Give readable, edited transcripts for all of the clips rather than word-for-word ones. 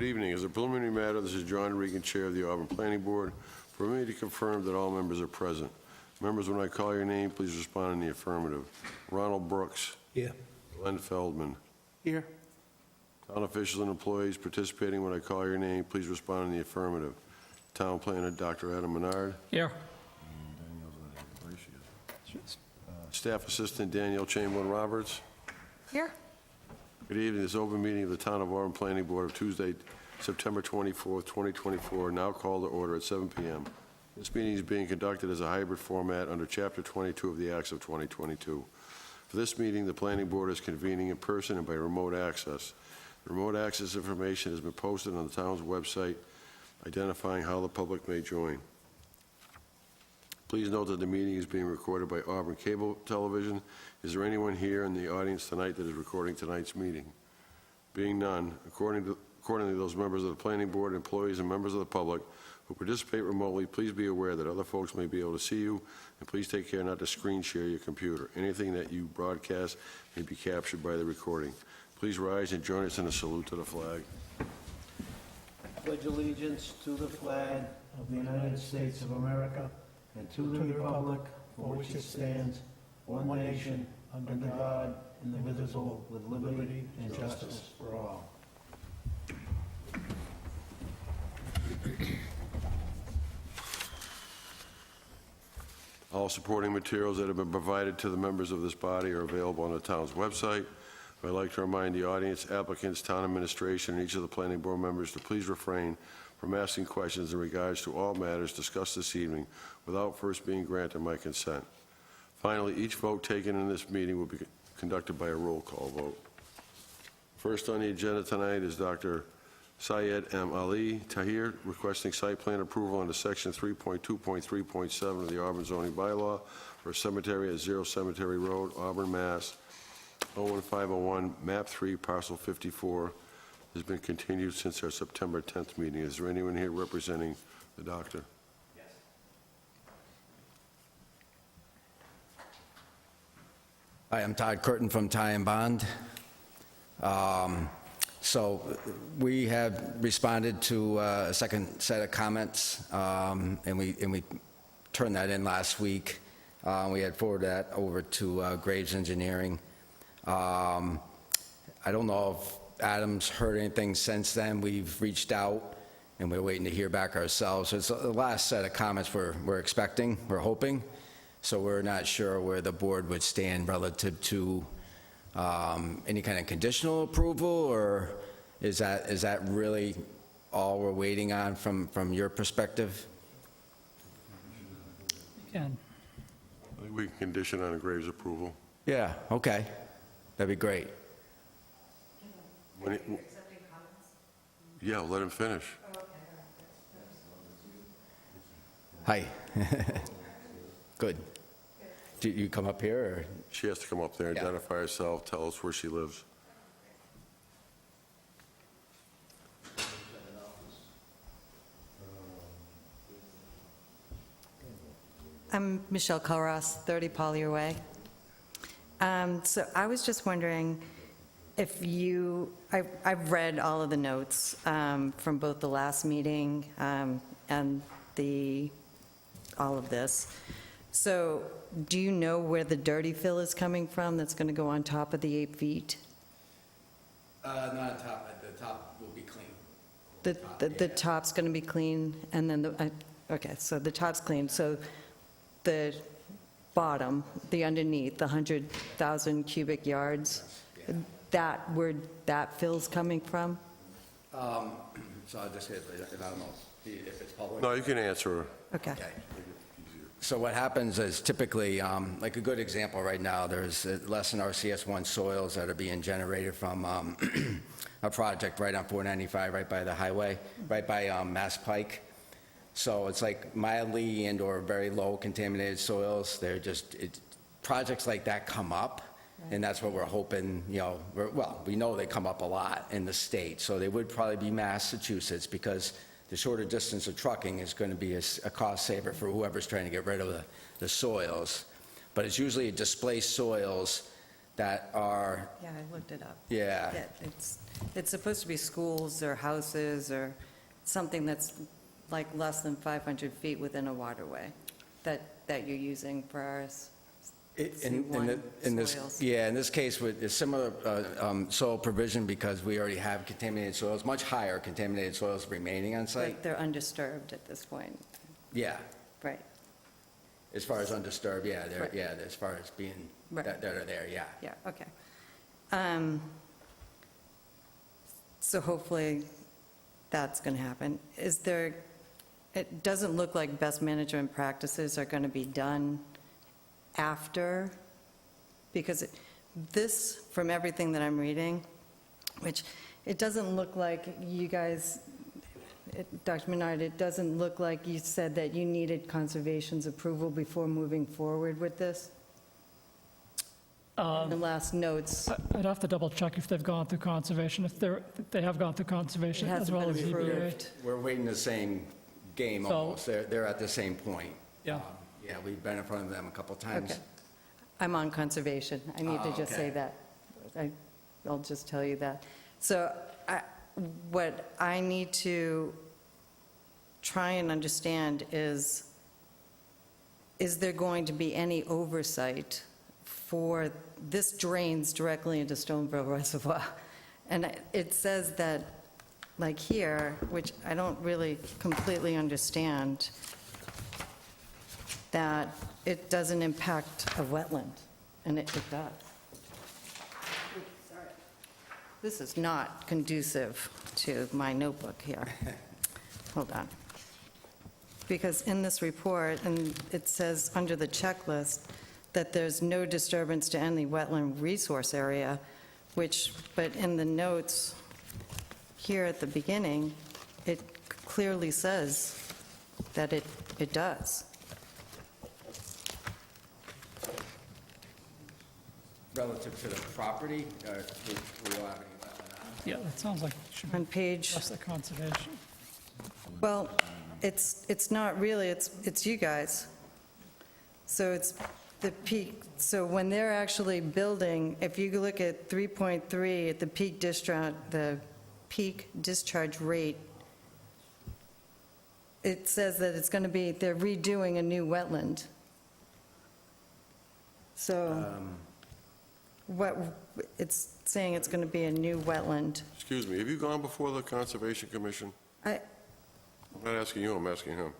Good evening. As a preliminary matter, this is John Regan, Chair of the Auburn Planning Board. For me to confirm that all members are present. Members, when I call your name, please respond in the affirmative. Ronald Brooks. Here. Glenn Feldman. Here. Town officials and employees participating when I call your name, please respond in the affirmative. Town planner, Dr. Adam Menard. Here. Staff Assistant, Danielle Chamberlain Roberts. Here. Good evening. This open meeting of the Town of Auburn Planning Board of Tuesday, September 24th, 2024, now called to order at 7 p.m. This meeting is being conducted as a hybrid format under Chapter 22 of the Acts of 2022. For this meeting, the Planning Board is convening in person and by remote access. The remote access information has been posted on the town's website identifying how the public may join. Please note that the meeting is being recorded by Auburn Cable Television. Is there anyone here in the audience tonight that is recording tonight's meeting? Being none, accordingly, those members of the Planning Board, employees, and members of the public who participate remotely, please be aware that other folks may be able to see you, and please take care not to screen share your computer. Anything that you broadcast may be captured by the recording. Please rise and join us in a salute to the flag. Pledge allegiance to the flag of the United States of America and to the republic for which it stands, one nation, under God, indivisible, with liberty and justice for all. All supporting materials that have been provided to the members of this body are available on the town's website. I'd like to remind the audience, applicants, town administration, and each of the planning board members to please refrain from asking questions in regards to all matters discussed this evening without first being granted my consent. Finally, each vote taken in this meeting will be conducted by a roll call vote. First on the agenda tonight is Dr. Syed M. Ali Tahir requesting site plan approval under Section 3.2.3.7 of the Auburn zoning bylaw for a cemetery at 0 Cemetery Road, Auburn, Mass. 01501, map 3, parcel 54, has been continued since our September 10th meeting. Is there anyone here representing the doctor? Yes. Hi, I'm Todd Curtin from Ty and Bond. So we have responded to a second set of comments, and we turned that in last week. We had forwarded that over to Graves Engineering. I don't know if Adam's heard anything since then. We've reached out, and we're waiting to hear back ourselves. It's the last set of comments we're expecting, we're hoping. So we're not sure where the board would stand relative to any kind of conditional approval, or is that really all we're waiting on from your perspective? Again, I think we can condition on a Graves approval. Yeah, okay. That'd be great. When it- Yeah, let him finish. Hi. Good. Do you come up here, or? She has to come up there, Yeah. identify herself, tell us where she lives. I'm Michelle Colross, 30 Collier Way. So I was just wondering if I've read all of the notes from both the last meeting and all of this. So do you know where the dirty fill is coming from that's going to go on top of the 8 feet? Not on top, the top will be clean. The top's going to be clean, and then okay, so the top's clean. So the bottom, the underneath, the 100,000 cubic yards, where that fill's coming from? So I'll just hit, I don't know if it's public. No, you can answer her. Okay. Okay. So what happens is typically, like a good example right now, there's less than RCS1 soils that are being generated from a project right on 495, right by the highway, right by Mass Pike. So it's like mildly and or very low contaminated soils. They're just, projects like that come up, and that's what we're hoping, we know they come up a lot in the state. So they would probably be Massachusetts, because the shorter distance of trucking is going to be a cost saver for whoever's trying to get rid of the soils. But it's usually displaced soils that are, Yeah, I looked it up. yeah, Yeah, it's supposed to be schools or houses or something that's like less than 500 feet within a waterway that you're using for ours. in this, soils. yeah, in this case, with a similar soil provision, because we already have contaminated soils, much higher contaminated soils remaining on site. Like they're undisturbed at this point, Yeah, right? as far as undisturbed, yeah, they're, Right. yeah, as far as being, Right. that are there, yeah. Yeah, okay. So hopefully that's going to happen. Is there, it doesn't look like best management practices are going to be done after, because this, from everything that I'm reading, which it doesn't look like you guys, Dr. Menard, it doesn't look like you said that you needed conservation's approval before moving forward with this? The last notes, I'd have to double check if they've gone through conservation, if they have gone through it conservation as hasn't well been as ZBA. approved. We're waiting the same game So- almost, they're at the same point. Yeah. Yeah, we've been in front of them a couple times. Okay. I'm on conservation. I need to Oh, just say okay. that. I'll just tell you that. So what I need to try and understand is there going to be any oversight for, this drains directly into Stoneville Reservoir. And it says that, like here, which I don't really completely understand, that it doesn't impact a wetland, and it does. This is not conducive to my notebook here. Hold on. Because in this report, and it says under the checklist, that there's no disturbance to any wetland resource area, but in the notes here at the beginning, it clearly says that it does. Relative to the property, we don't have any wetland. Yeah, that sounds like it should be On page, less the conservation. well, it's not really, it's you guys. So it's the peak, so when they're actually building, if you look at 3.3, at the peak discharge rate, it says that it's going to be, they're redoing a new wetland. So it's saying it's going to be a new wetland. Excuse me, have you gone before the Conservation Commission? I, I'm not asking you, I'm asking him.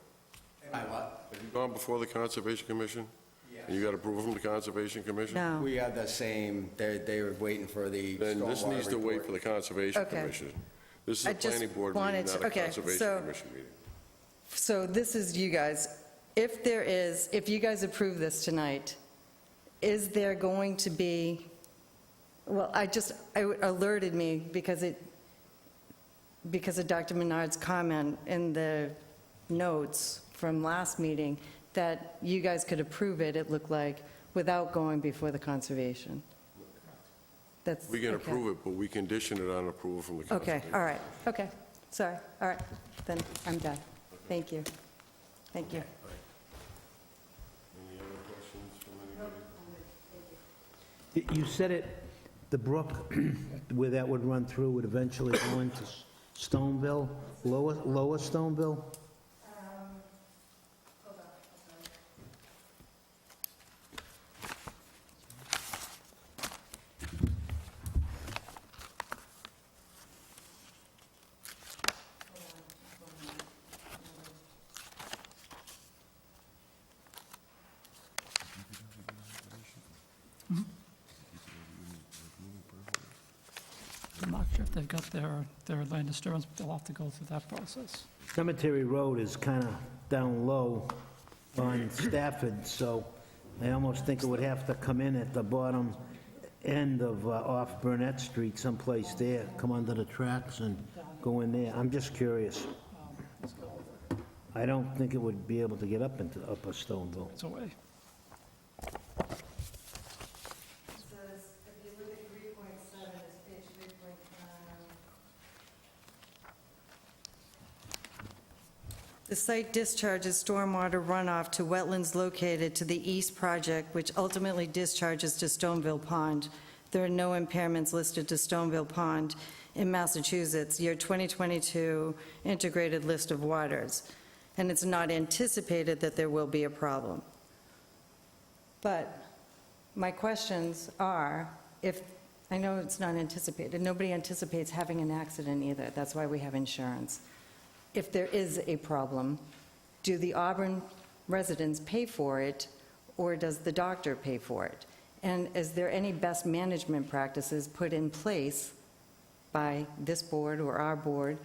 I what? Have you gone before the Conservation Commission? Yes. And you got approval from the Conservation Commission? no. We have the same, they were waiting for the Then this stormwater needs to wait report. for the Conservation Okay. Commission. This is I a just planning board wanted meeting, to- not a okay, Conservation so- Commission meeting. So this is you guys. If you guys approve this tonight, is there going to be, well, it alerted me because of Dr. Menard's comment in the notes from last meeting that you guys could approve it, it looked like, without going before the conservation. That's. We can okay. approve it, but we condition it on approval from the Okay, Conservation. all right, okay, sorry, all right, then I'm done. Thank you. Thank you. Any other questions from anybody? You said it, the brook where that would run through would eventually go into Stoneville, lower Stoneville? I'm not sure if they've got their land disturbance, but they'll have to go through that process. Cemetery Road is kind of down low on Stafford, so I almost think it would have to come in at the bottom end of off Burnett Street, someplace there, come under the tracks and go in there. I'm just curious. I don't think it would be able to get up into Upper Stoneville. It's away. Says, if you look at 3.7, it's page 3.9. The site discharges stormwater runoff to wetlands located to the east project, which ultimately discharges to Stoneville Pond. There are no impairments listed to Stoneville Pond in Massachusetts, your 2022 integrated list of waters, and it's not anticipated that there will be a problem. But my questions are, if, I know it's not anticipated, nobody anticipates having an accident either, that's why we have insurance. If there is a problem, do the Auburn residents pay for it, or does the doctor pay for it? And is there any best management practices put in place by this board or our board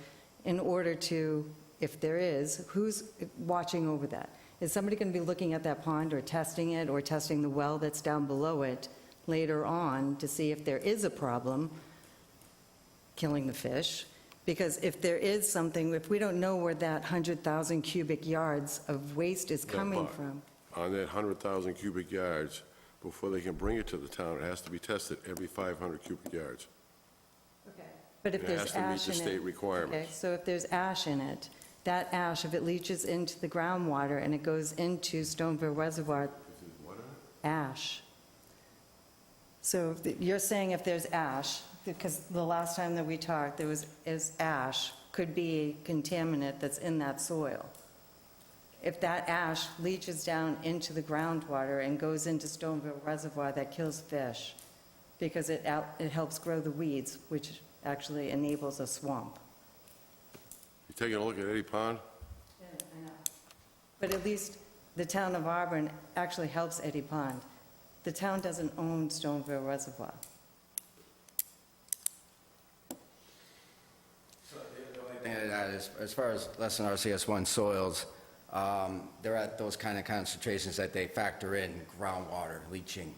in order to, if there is, who's watching over that? Is somebody going to be looking at that pond or testing it or testing the well that's down below it later on to see if there is a problem killing the fish? Because if there is something, if we don't know where that 100,000 cubic yards of waste is coming but from. On that 100,000 cubic yards, before they can bring it to the town, it has to be tested every 500 cubic yards. But if It there's has to meet ash the in it. state requirements. Okay, so if there's ash in it, that ash, if it leaches into the groundwater and it goes into Stoneville Reservoir, ash. So you're saying if there's ash, because the last time that we talked, there was, ash could be a contaminant that's in that soil. If that ash leaches down into the groundwater and goes into Stoneville Reservoir, that kills fish, because it helps grow the weeds, which actually enables a swamp. You taking a look at Eddie Pond? But at least the town of Auburn actually helps Eddie Pond. The town doesn't own Stoneville Reservoir. thing to add is, as far as less than RCS1 soils, they're at those kind of concentrations that they factor in groundwater leaching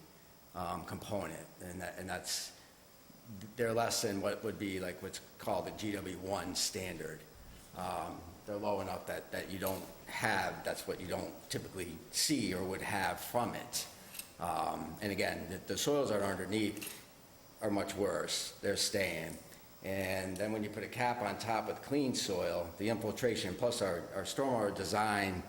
component, and that's, they're less than what would be like what's called the GW1 standard. They're low enough that you don't have, that's what you don't typically see or would have from it. And again, the soils that are underneath are much worse. They're staying. And then when you put a cap on top with clean soil, the infiltration, plus our stormwater design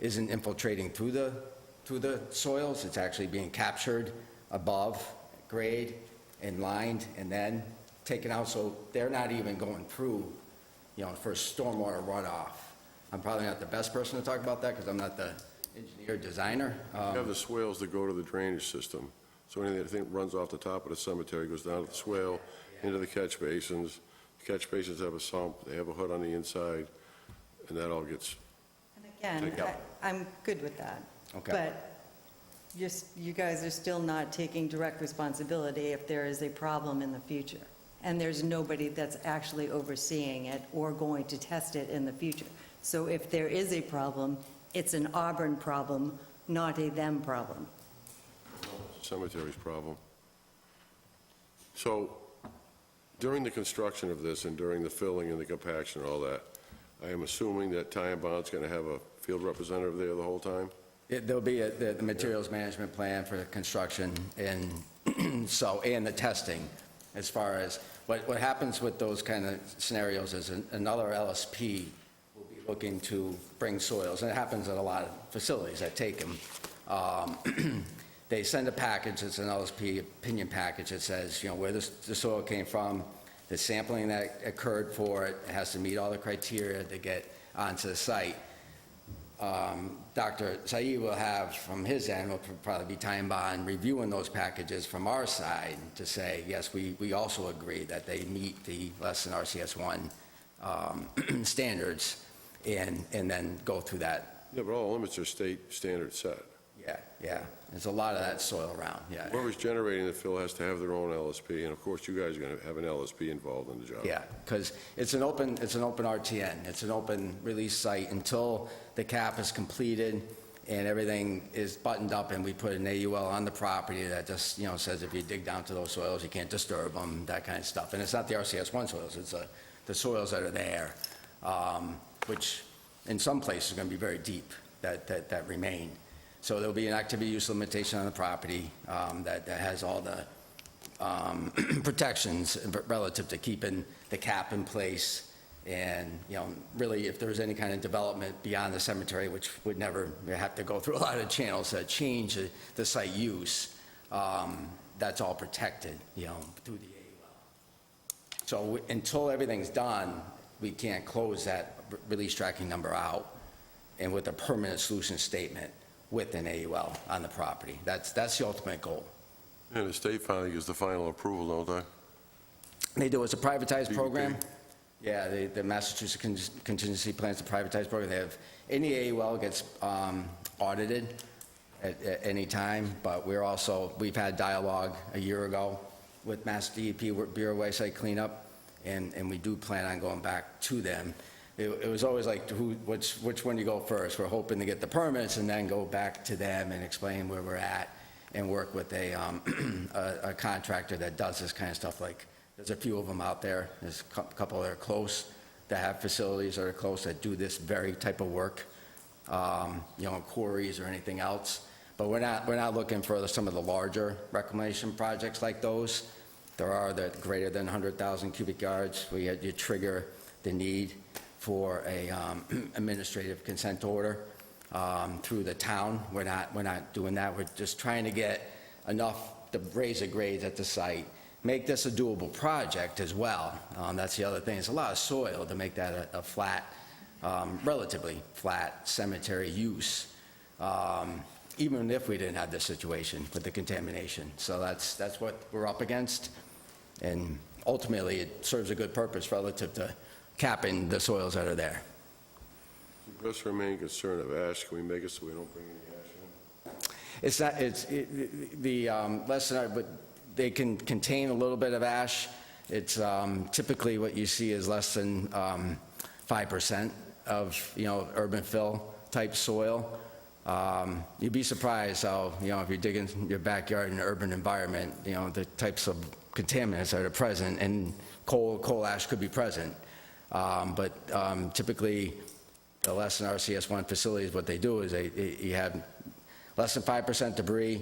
isn't infiltrating through the soils. It's actually being captured above grade and lined and then taken out. So they're not even going through, for stormwater runoff. I'm probably not the best person to talk about that because I'm not the engineer designer. You have the swales that go to the drainage system. So anything that runs off the top of the cemetery goes down to the swale, into the catch basins. The catch basins have a sump, they have a hood on the inside, and that all gets, And again, Yeah. I'm good with that. Okay. But you guys are still not taking direct responsibility if there is a problem in the future. And there's nobody that's actually overseeing it or going to test it in the future. So if there is a problem, it's an Auburn problem, not a them problem. cemetery's problem. So during the construction of this and during the filling and the compaction and all that, I am assuming that Ty and Bond's going to have a field representative there the whole time? There'll be the materials management plan for the construction and and the testing as far as what happens with those kind of scenarios is another LSP will be looking to bring soils, and it happens at a lot of facilities that take them. They send a package, it's an LSP opinion package that says, where the soil came from, the sampling that occurred for it, it has to meet all the criteria to get onto the site. Dr. Saeed will have, from his end, will probably be time bond reviewing those packages from our side to say, yes, we also agree that they meet the less than RCS1 standards, and then go through that. Yeah, but all limits are state standard set. Yeah. There's a lot of that soil around, yeah. Whoever's generating the fill has to have their own LSP, and of course, you guys are going to have an LSP involved in the job. Yeah, because it's an open RTN. It's an open release site until the cap is completed and everything is buttoned up, and we put an AUL on the property that just, says if you dig down to those soils, you can't disturb them, that kind of stuff. And it's not the RCS1 soils, it's the soils that are there, which in some places are going to be very deep that remain. So there'll be an activity use limitation on the property that has all the protections relative to keeping the cap in place And, really, if there's any kind of development beyond the cemetery, which would never have to go through a lot of channels that change the site use, that's all protected, through the AUL. So until everything's done, we can't close that release tracking number out and with a permanent solution statement with an AUL on the property. That's the ultimate goal. And the state finally gives the final approval, don't they? They do, it's a privatized DEP. program. Yeah, the Massachusetts Contingency Plans to privatize program. They have, any AUL gets audited at any time, but we've had dialogue a year ago with Mass DEP, Bureau of Wayside Cleanup, and we do plan on going back to them. It was always like, which one do you go first? We're hoping to get the permits and then go back to them and explain where we're at and work with a contractor that does this kind of stuff. Like, there's a few of them out there. There's a couple that are close, that have facilities that are close that do this very type of work, quarries or anything else. But we're not looking for some of the larger reclamation projects like those. There are the greater than 100,000 cubic yards where you trigger the need for a administrative consent order through the town. We're not doing that. We're just trying to get enough to raise the grades at the site, make this a doable project as well. That's the other thing. It's a lot of soil to make that a flat, relatively flat cemetery use, even if we didn't have this situation with the contamination. So that's what we're up against. And ultimately, it serves a good purpose relative to capping the soils that are there. Just remain concerned of ash. Can we make it so we don't bring any ash in? It's not, less than, but they can contain a little bit of ash. It's typically what you see is less than 5% of, urban fill type soil. You'd be surprised how, if you're digging your backyard in an urban environment, the types of contaminants that are present, and coal ash could be present. But typically, the less than RCS1 facilities, what they do is you have less than 5% debris,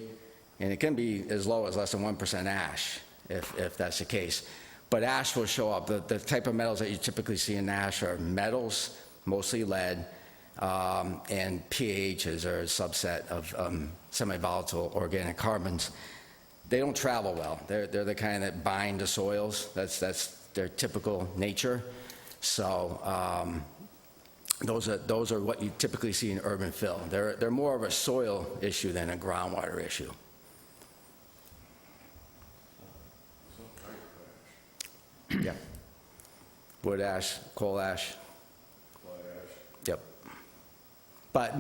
and it can be as low as less than 1% ash, if that's the case. But ash will show up. The type of metals that you typically see in ash are metals, mostly lead, and PAHs are a subset of semi-volatile organic carbons. They don't travel well. They're the kind that bind to soils. That's their typical nature. So those are what you typically see in urban fill. They're more of a soil issue than a groundwater issue. Yeah. Wood ash, coal ash. Yep. But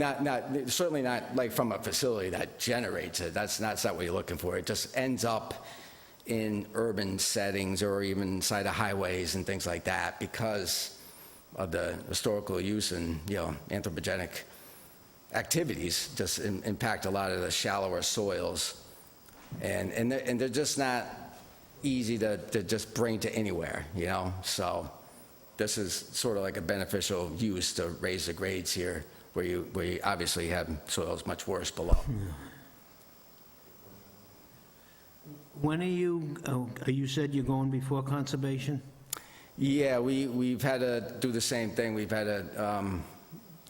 certainly not like from a facility that generates it. That's not what you're looking for. It just ends up in urban settings or even inside of highways and things like that because of the historical use and, anthropogenic activities just impact a lot of the shallower soils. And they're just not easy to just bring to anywhere, So this is sort of like a beneficial use to raise the grades here where you obviously have soils much worse below. When are you said you're going before conservation? Yeah, we've had to do the same thing. We've had to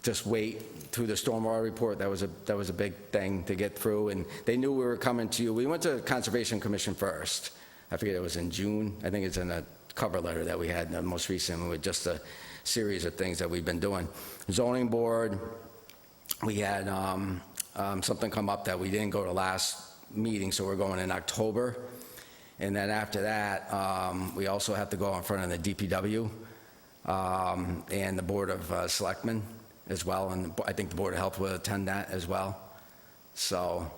just wait through the stormwater report. That was a big thing to get through, and they knew we were coming to you. We went to Conservation Commission first. I forget, it was in June. I think it's in a cover letter that we had, the most recent, with just a series of things that we've been doing. Zoning board, we had something come up that we didn't go to last meeting, so we're going in October. And then after that, we also have to go in front of the DPW and the Board of Selectmen as well, and I think the Board of Health will attend that as well. So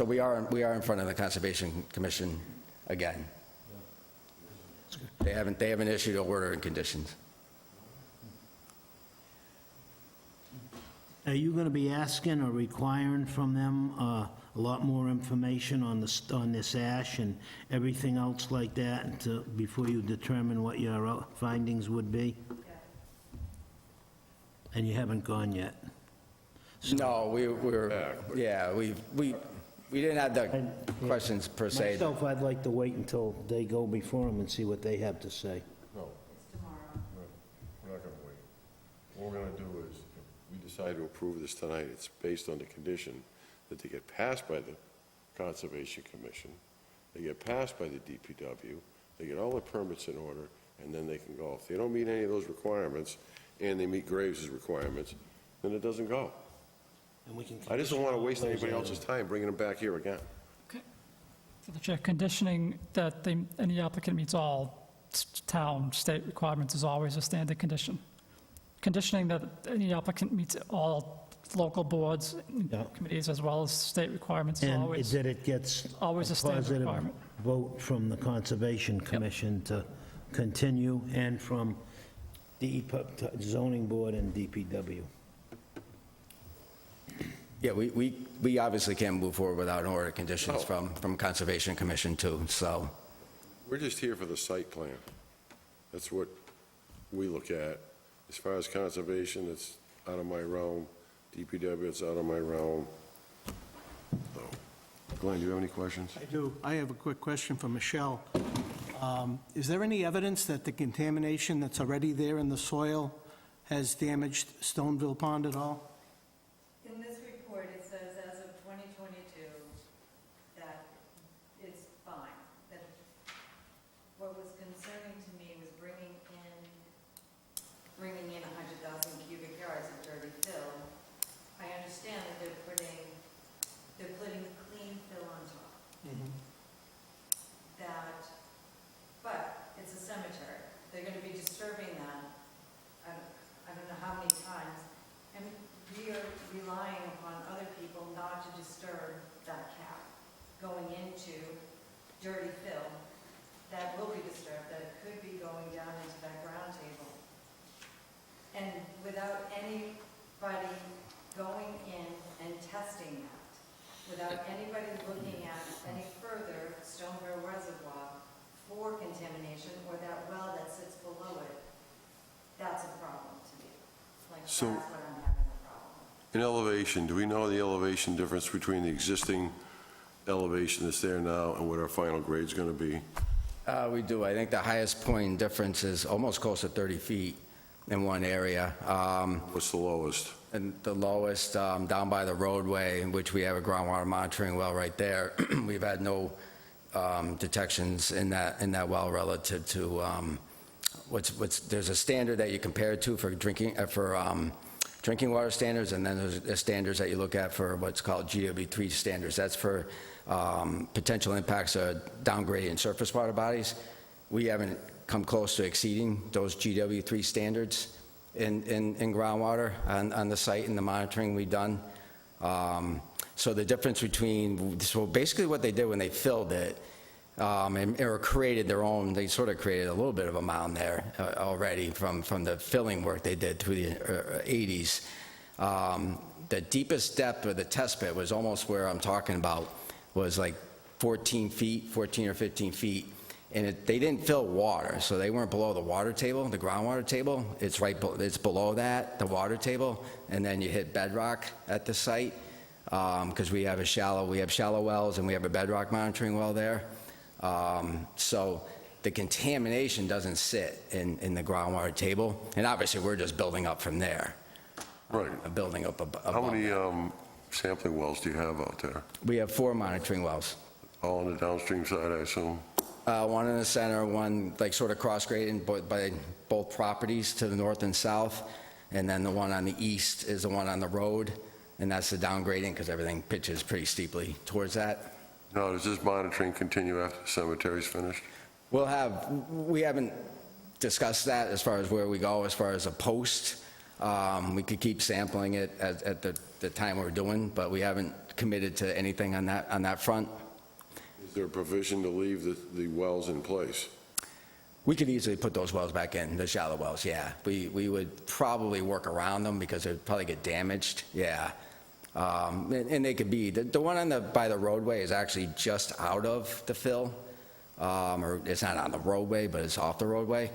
we are in front of the Conservation Commission again. They haven't issued an order and conditions. Are you going to be asking or requiring from them a lot more information on this ash and everything else like that before you determine what your findings would be? And you haven't gone yet? No, we didn't have the questions per se. Myself, I'd like to wait until they go before them and see what they have to say. decide to approve this tonight, it's based on the condition that they get passed by the Conservation Commission, they get passed by the DPW, they get all the permits in order, and then they can go. If they don't meet any of those requirements, and they meet Graves' requirements, then it doesn't go. And we can I just don't want to condition waste all anybody those else's time bringing them back here again. Okay. For the chair, conditioning that any applicant meets all town, state requirements is always a standard condition. Conditioning that any applicant meets all local boards, Yeah. committees, as well as state requirements is And always, that it gets always a standard positive requirement. vote from the Conservation Commission to continue, and from the zoning board and DPW. Yeah, we obviously can't move forward without an order of conditions No. from Conservation Commission too, so. We're just here for the site plan. That's what we look at. As far as conservation, it's out of my realm. DPW, it's out of my realm. So, Glenn, do you have any questions? I do. I have a quick question for Michelle. Is there any evidence that the contamination that's already there in the soil has damaged Stoneville Pond at all? In this report, it says as of 2022 that it's fine. That what was concerning to me was bringing in 100,000 cubic yards of dirty fill. I understand that they're putting clean fill on top. That, but it's a cemetery. They're going to be disturbing that. I don't know how many times. And we are relying upon other people not to disturb that cap going into dirty fill. That will be disturbed, that could be going down into that ground table. And without anybody going in and testing that, without anybody looking at any further Stoneville Reservoir for contamination, or that well that sits below it, that's a problem to me. Like, that's So- what I'm having a problem with. In elevation, do we know the elevation difference between the existing elevation that's there now and what our final grade's going to be? We do. I think the highest point difference is almost close to 30 feet in one area. What's the lowest? And the lowest, down by the roadway, in which we have a groundwater monitoring well right there, we've had no detections in that well relative to there's a standard that you compare it to for drinking water standards, and then there's the standards that you look at for what's called GW3 standards. That's for potential impacts of downgrading surface water bodies. We haven't come close to exceeding those GW3 standards in groundwater on the site and the monitoring we've done. So the difference between, so basically what they did when they filled it, or created their own, they sort of created a little bit of a mound there already from the filling work they did through the 80s. The deepest depth of the test pit was almost where I'm talking about, was like 14 or 15 feet. And they didn't fill water, so they weren't below the water table, the groundwater table. It's it's below that, the water table, and then you hit bedrock at the site, because we have shallow wells and we have a bedrock monitoring well there. So the contamination doesn't sit in the groundwater table, and obviously we're just building up from there. Right. Building up above. How many sampling wells do you have out there? We have 4 monitoring wells. All on the downstream side, I assume? One in the center, one like sort of cross-graded by both properties to the north and south, and then the one on the east is the one on the road, and that's the downgrading because everything pitches pretty steeply towards that. Now, does this monitoring continue after the cemetery's finished? We haven't discussed that as far as where we go, as far as a post. We could keep sampling it at the time we're doing, but we haven't committed to anything on that front. Is there a provision to leave the wells in place? We could easily put those wells back in, the shallow wells, yeah. We would probably work around them because they'd probably get damaged, yeah. And they could be, the one by the roadway is actually just out of the fill, or it's not on the roadway, but it's off the roadway,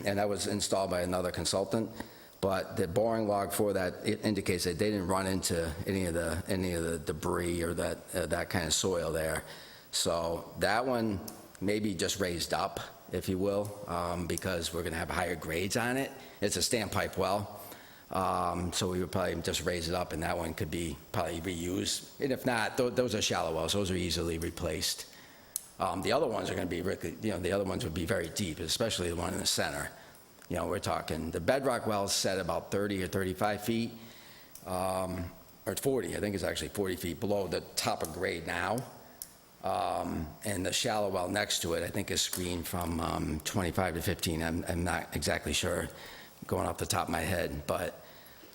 and that was installed by another consultant. But the boring log for that, it indicates that they didn't run into any of the debris or that kind of soil there. So that one maybe just raised up, if you will, because we're going to have higher grades on it. It's a standpipe well. So we would probably just raise it up, and that one could be probably reused. And if not, those are shallow wells, those are easily replaced. The other ones are going to be, the other ones would be very deep, especially the one in the center. We're talking, the bedrock well's set about 30 or 35 feet, or 40, I think it's actually 40 feet below the top of grade now. And the shallow well next to it, I think, is screened from 25 to 15. I'm not exactly sure, going off the top of my head, but,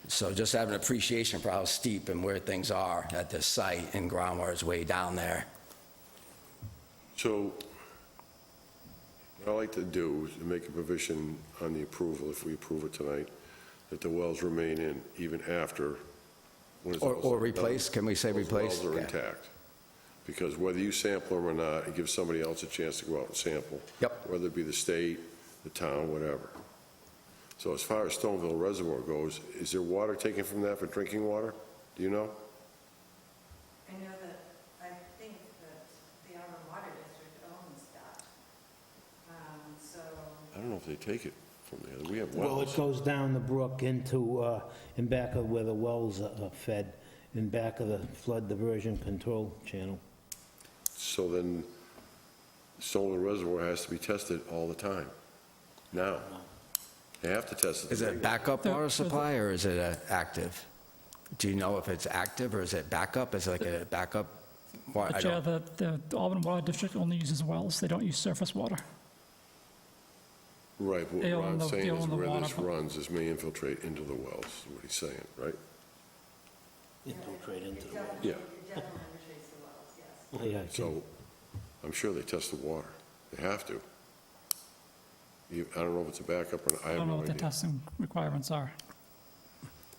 so just have an appreciation for how steep and where things are at this site, and groundwater is way down there. So what I'd like to do is make a provision on the approval, if we approve it tonight, that the wells remain in even after. when it's all said Or and replace, done, can we say those replace? wells are Yeah. intact. Because whether you sample them or not, it gives somebody else a chance to go out and sample. Yep. Whether it be the state, the town, whatever. So as far as Stoneville Reservoir goes, is there water taken from that for drinking water? Do you know? I know that, I think that the Auburn Water District owns that. So I don't know if they take it from there. We have Well, it wells. goes down the brook into, in back of where the wells are fed, in back of the flood diversion control channel. So then Stoneville Reservoir has to be tested all the time. Now. They have to test it. Is it backup water supply, or is it active? Do you know if it's active, or is it backup? Is it like a backup? Well, But yeah, the Auburn Water District only uses wells, they don't use surface water. Right, what They own Ron's the- saying they is own the where water this pump. runs, this may infiltrate into the wells, is what he's saying, right? Infiltrate into the well. Yeah, definitely infiltrates the wells, yes. Yeah, I think- so I'm sure they test the water. They have to. I don't know if it's a backup or not, I I have don't know no what the idea. testing requirements are.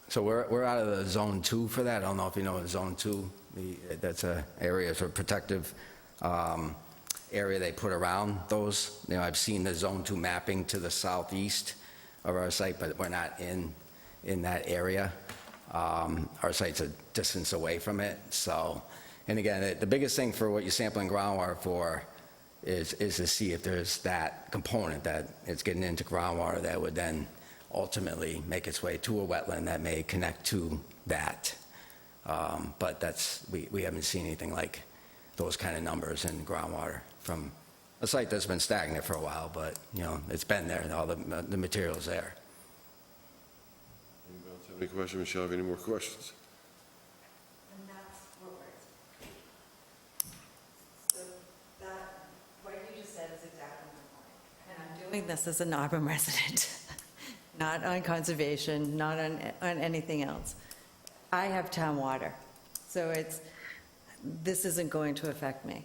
So we're out of the Zone 2 for that. I don't know if you know what Zone 2, that's a area, sort of protective area they put around those. I've seen the Zone 2 mapping to the southeast of our site, but we're not in that area. Our site's a distance away from it, so, and again, the biggest thing for what you're sampling groundwater for is to see if there's that component that it's getting into groundwater that would then ultimately make its way to a wetland that may connect to that. But we haven't seen anything like those kind of numbers in groundwater from a site that's been stagnant for a while, but, it's been there, and all the material's there. Anybody else have any questions? Michelle, have any more questions? And that's what so that, what you just said is exactly my point. And I'm doing this as an Auburn resident, not on conservation, not on anything else. I have town water, so this isn't going to affect me,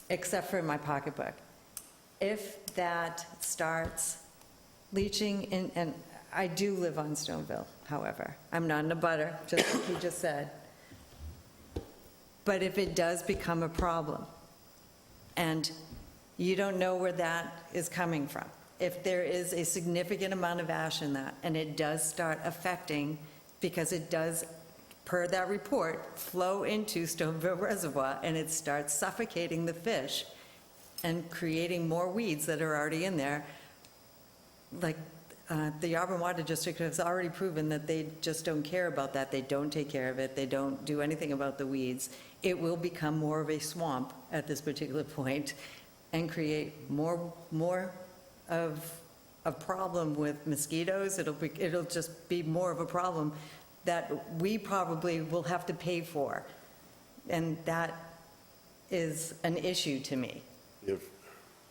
except for my pocketbook. If that starts leaching in, and I do live on Stoneville, however. I'm not in a butter, just like you just said. But if it does become a problem, and you don't know where that is coming from, if there is a significant amount of ash in that, and it does start affecting, because it does, per that report, flow into Stoneville Reservoir, and it starts suffocating the fish and creating more weeds that are already in there, like, the Auburn Water District has already proven that they just don't care about that. They don't take care of it. They don't do anything about the weeds. It will become more of a swamp at this particular point and create more of a problem with mosquitoes. It'll just be more of a problem that we probably will have to pay for. And that is an issue to me.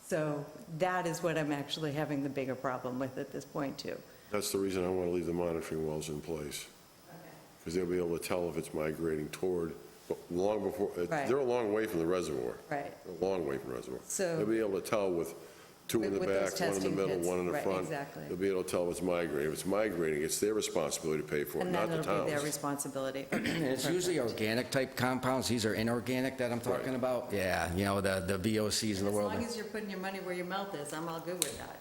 So that is what I'm actually having the bigger problem with at this point, too. That's the reason I want to leave the monitoring wells in place, because they'll be able to tell if it's migrating toward, but long before, Right. they're a long way from the reservoir. Right. A long way from the reservoir. So- They'll be able to tell with two in the With those back, one in the testing middle, pits. one in the Right, front. exactly. They'll be able to tell if it's migrating. If it's migrating, it's their responsibility to pay for it, And not then the it'll be their town's. responsibility. And it's usually organic-type compounds. These are inorganic that I'm talking Right. about. Yeah, the VOCs of the As world. long as you're putting your money where your mouth is, I'm all good with that.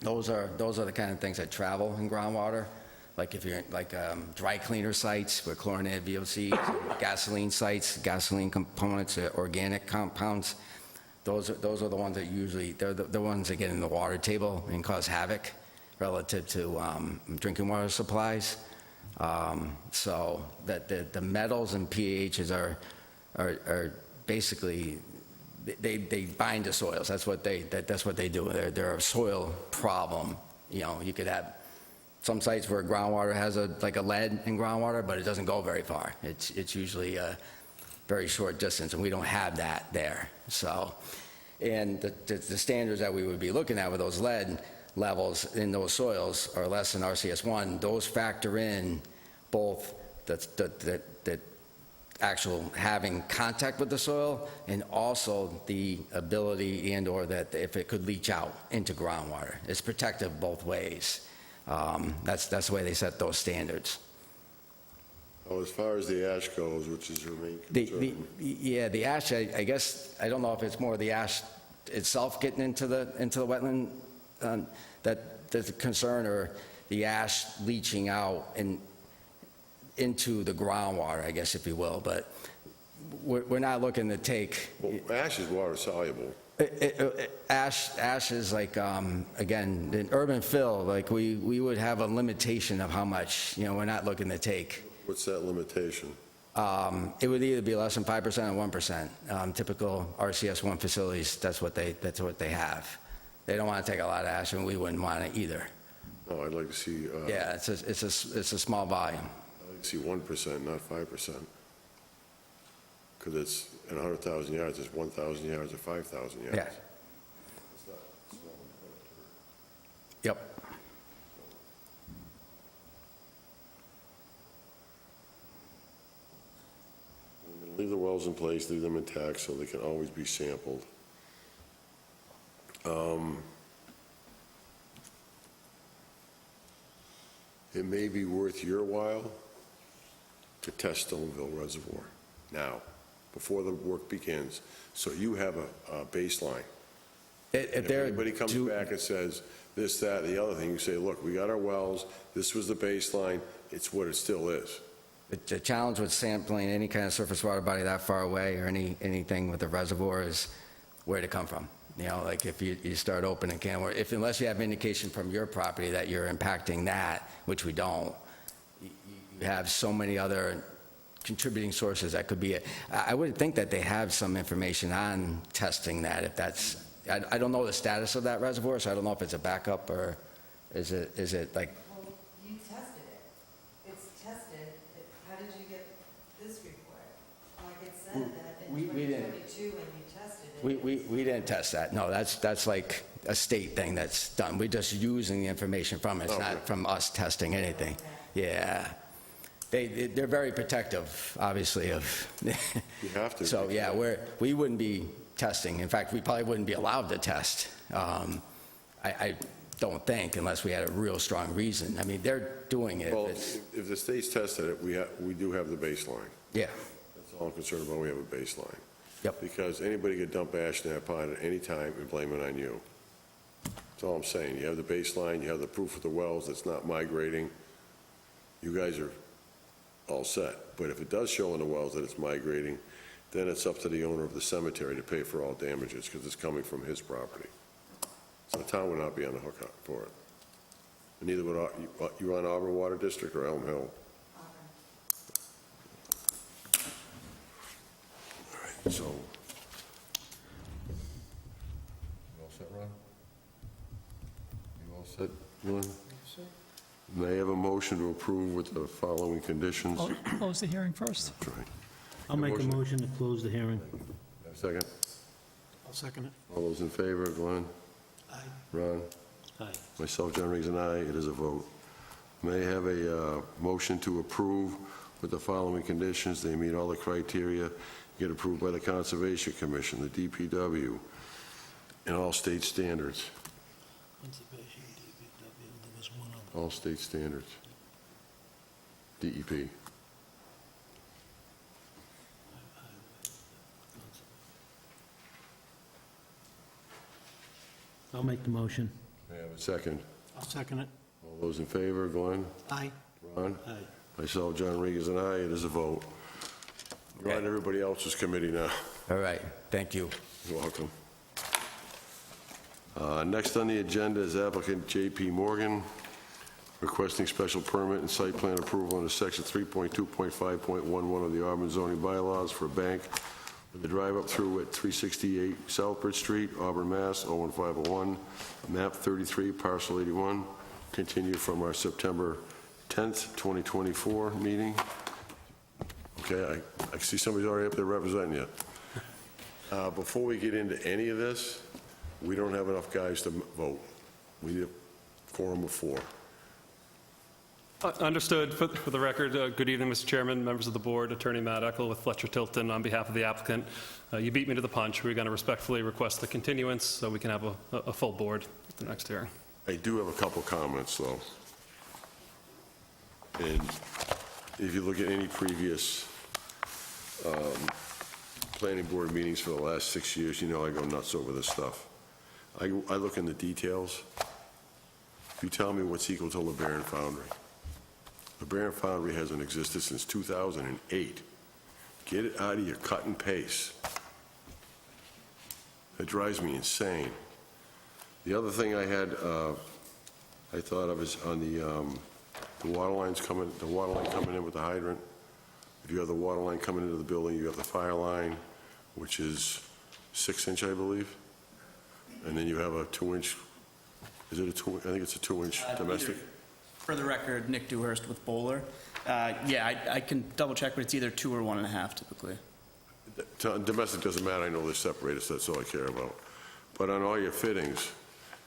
Those are the kind of things that travel in groundwater, like if you're, like dry cleaner sites with chlorinated VOCs, gasoline sites, gasoline components, organic compounds. Those are the ones that usually, they're the ones that get in the water table and cause havoc relative to drinking water supplies. So that the metals and pHs are basically, they bind to soils. That's what they do. They're a soil problem. You know, you could have some sites where groundwater has like a lead in groundwater, but it doesn't go very far. It's usually a very short distance, and we don't have that there. So, and the standards that we would be looking at with those lead levels in those soils are less than RCS1. Those factor in both the actual having contact with the soil and also the ability and/or that if it could leach out into groundwater. It's protective both ways. That's the way they set those standards. Well, as far as the ash goes, which is your main concern. Yeah, the ash, I guess, I don't know if it's more the ash itself getting into the wetland that's a concern, or the ash leaching out into the groundwater, I guess, if you will, but we're not looking to take... Well, ash is water soluble. Ash is like, again, in urban fill, like we would have a limitation of how much, you know, we're not looking to take. What's that limitation? It would either be less than 5% or 1%. Typical RCS1 facilities, that's what they have. They don't want to take a lot of ash, and we wouldn't want it either. No, I'd like to see, Yeah, it's a small volume. I'd like to see 1%, not 5%. Because it's, in 100,000 yards, it's 1,000 yards or 5,000 yards. Yeah. Yep. We're gonna leave the wells in place, leave them intact, so they can always be sampled. It may be worth your while to test Stoneville Reservoir now, before the work begins, so you have a baseline. If anybody comes back and says this, that, the other thing, you say, look, we got our wells, this was the baseline, it's what it still is. The challenge with sampling any kind of surface water body that far away or anything with a reservoir is where to come from. You know, like if you start opening a can, or unless you have indication from your property that you're impacting that, which we don't, you have so many other contributing sources that could be it. I would think that they have some information on testing that, if that's, I don't know the status of that reservoir, so I don't know if it's a backup or is it like, Well, you tested it. It's tested. How did you get this report? Like it said that in We didn't. 2022 when you tested it. we didn't test that. No, that's like a state thing that's done. We're just using the information from it. It's Okay. not from us testing anything. Yeah. They're very protective, obviously, of... You have to. So, yeah, we wouldn't be testing. In fact, we probably wouldn't be allowed to test. I don't think, unless we had a real strong reason. I mean, they're doing it. Well, It's- if the state's tested it, we do have the baseline. Yeah, That's all I'm concerned about, we have a baseline. Yep. Because anybody could dump ash in that pond at any time and blame it on you. That's all I'm saying. You have the baseline, you have the proof of the wells that's not migrating. You guys are all set. But if it does show in the wells that it's migrating, then it's up to the owner of the cemetery to pay for all damages because it's coming from his property. So the town would not be on the hook for it. And neither would, you on Auburn Water District or Elm Hill? All right, so. You all set, Ron? You all set, Glenn? May I have a motion to approve with the following conditions? Close the hearing first. That's right. I'll make a Motion. motion to close the hearing. Have a second? I'll second it. All those in favor, Glenn? Aye. Ron? Aye. Myself, John Regan, and aye. It is a vote. May I have a motion to approve with the following conditions? They meet all the criteria, get approved by the Conservation Commission, the DPW, and all state standards. Conservation, DPW, there was one other. All state standards. DEP. I'll make the motion. May I have a second? I'll second it. All those in favor, Glenn? Aye. Ron? Aye. Myself, John Regan, and aye. It is a vote. You're on everybody else's committee now. all right, thank you. You're welcome. Next on the agenda is applicant J.P. Morgan, requesting special permit and site plan approval under section 3.2.5.11 of the Auburn zoning bylaws for a bank with the drive-up through at 368 Southbridge Street, Auburn, Mass. 01501, map 33, parcel 81. Continue from our September 10th, 2024 meeting. Okay, I see somebody's already up there representing you. Before we get into any of this, we don't have enough guys to vote. We need a quorum of 4. Understood. For the record, good evening, Mr. Chairman, members of the board, Attorney Matt Eckel with Fletcher Tilton on behalf of the applicant. You beat me to the punch. We're going to respectfully request the continuance so we can have a full board at the next hearing. I do have a couple comments, though. And if you look at any previous planning board meetings for the last 6 years, you know I go nuts over this stuff. I look in the details. You tell me what's equal to LeBaron Foundry. LeBaron Foundry hasn't existed since 2008. Get it out of your cut and paste. It drives me insane. The other thing I thought of is on the water lines coming, the water line coming in with the hydrant. If you have the water line coming into the building, you have the fire line, which is 6-inch, I believe. And then you have a 2-inch, is it a 2, I think it's a 2-inch domestic? For the record, Nick Dewhurst with Bowler. Yeah, I can double check, but it's either 2 or 1.5 typically. Domestic doesn't matter, I know they're separated, so that's all I care about. But on all your fittings,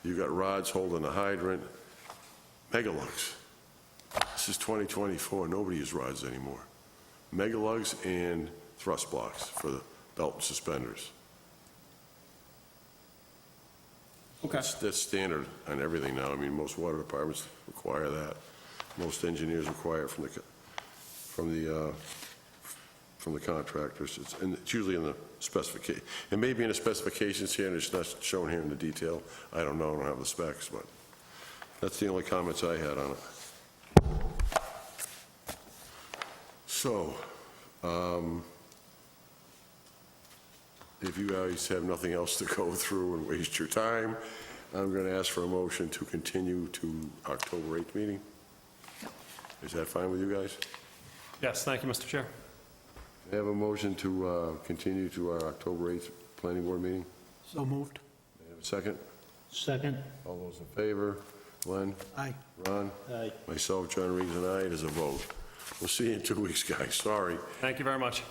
you got rods holding the hydrant, Megalugs. This is 2024, nobody uses rods anymore. Megalugs and thrust blocks for the belt and suspenders. Okay. That's standard on everything now. I mean, most water departments require that. Most engineers require it from the contractors. It's usually in the specification. It may be in the specifications here, and it's not shown here in the detail. I don't know. I don't have the specs, but that's the only comments I had on it. So, if you guys have nothing else to go through and waste your time, I'm going to ask for a motion to continue to October 8th meeting. Is that fine with you guys? Yes, thank you, Mr. Chair. I have a motion to continue to our October 8th planning board meeting. So moved. May I have a second? Second. All those in favor? Glenn? Aye. Ron? Aye. Myself, John Regan, and I. It is a vote. We'll see you in 2 weeks, guys. Sorry. Thank you very much.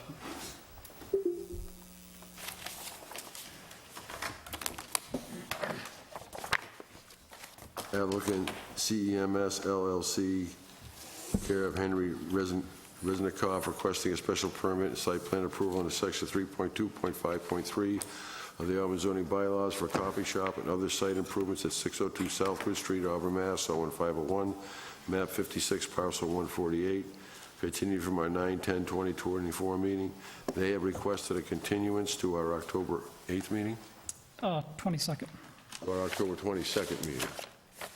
Applicant CEMS LLC, care of Henry Reznikoff, requesting a special permit and site plan approval under section 3.2.5.3 of the Auburn zoning bylaws for a coffee shop and other site improvements at 602 Southbridge Street, Auburn, Mass. 01501, map 56, parcel 148. Continued from our 9/10/2024 meeting. They have requested a continuance to our October 8th meeting, 22nd. or October 22nd meeting.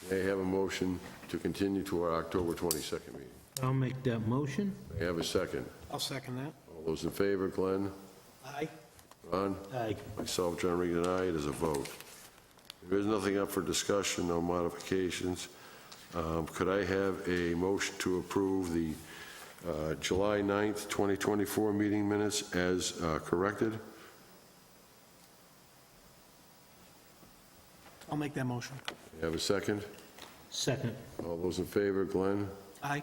They have a motion to continue to our October 22nd meeting. I'll make that motion. May I have a second? I'll second that. All those in favor, Glenn? Aye. Ron? Aye. Myself, John Regan, and I. It is a vote. There is nothing up for discussion, no modifications. Could I have a motion to approve the July 9th, 2024 meeting minutes as corrected? I'll make that motion. May I have a second? Second. All those in favor, Glenn? Aye.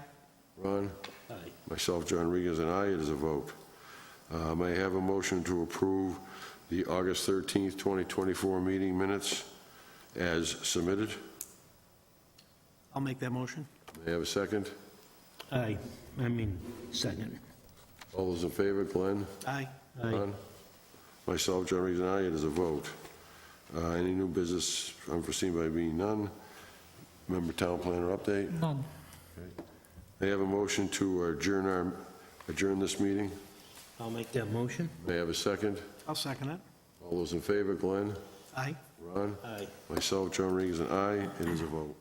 Ron? Aye. Myself, John Regan, and I. It is a vote. May I have a motion to approve the August 13th, 2024 meeting minutes as submitted? I'll make that motion. May I have a second? Aye. Second. All those in favor, Glenn? Aye. Aye. Ron? Myself, John Regan, and I. It is a vote. Any new business unforeseen by me? None. Member Town Planner update? None. May I have a motion to adjourn this meeting? I'll make that motion. May I have a second? I'll second it. All those in favor, Glenn? Aye. Ron? Aye. Myself, John Regan, and I. It is a vote.